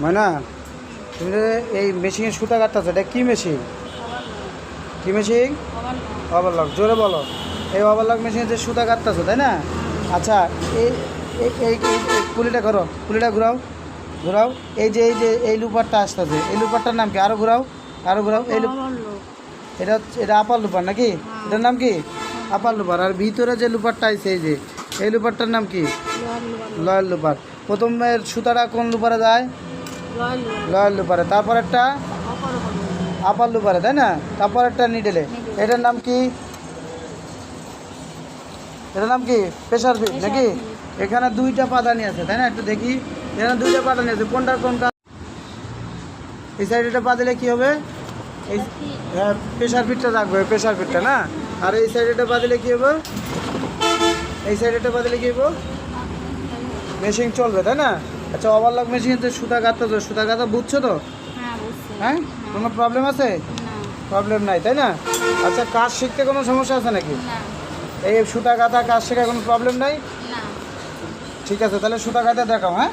ময়না, তুমি যে এই মেশিনে সুতা কাটতেছো, এটা কি মেশিন? কি মেশিন? ওভারলক। জোরে বলো। এই ওভারলক মেশিনে যে সুতা কাটতেছো, তাই না? আচ্ছা, এই এই এই এই পুলিটা করো, পুলিটা ঘুরাও, ঘুরাও। এই লুপারটা আসতেছে, এই লুপারটার নাম কি? আরও ঘুরাও, আরও ঘুরাও। এটা আপার লুপার নাকি? এটার নাম কি? আপার লুপার। আর ভিতরে যে লুপারটা আছে, এই লুপারটার নাম কি? লয়ার লুপার। প্রথমের সুতাটা কোন লুপারে যায়? লয়ার লুপারে। তারপর একটা আপার লুপারে, তাই না? তারপর একটা নিডেলে। এটার নাম কি? এটার নাম কি? প্রেশার ফিট নাকি? এখানে দুইটা পাদানি আছে, তাই না? একটু দেখি, এখানে দুইটা পাদানি আছে, কোনটার কোন কাজ? এই সাইডে পা দিলে কী হবে? এই প্রেশার ফিটটা রাখবে, প্রেশার ফিটটা না। আর এই সাইডে পা দিলে কী হবে? এই সাইডে পা দিলে কী হবে? মেশিন চলবে, তাই না? আচ্ছা, ওভারলক মেশিন তো সুতা কাটতে, তো সুতা কাটা বুঝছো তো? হ্যাঁ, কোনো প্রবলেম আছে? প্রবলেম নাই, তাই না? আচ্ছা, কাজ শিখতে কোনো সমস্যা আছে নাকি? এই সুতা কাটা কাজ শেখার কোনো প্রবলেম নাই? ঠিক আছে, তাহলে সুতা কাটা দেখাও। হ্যাঁ।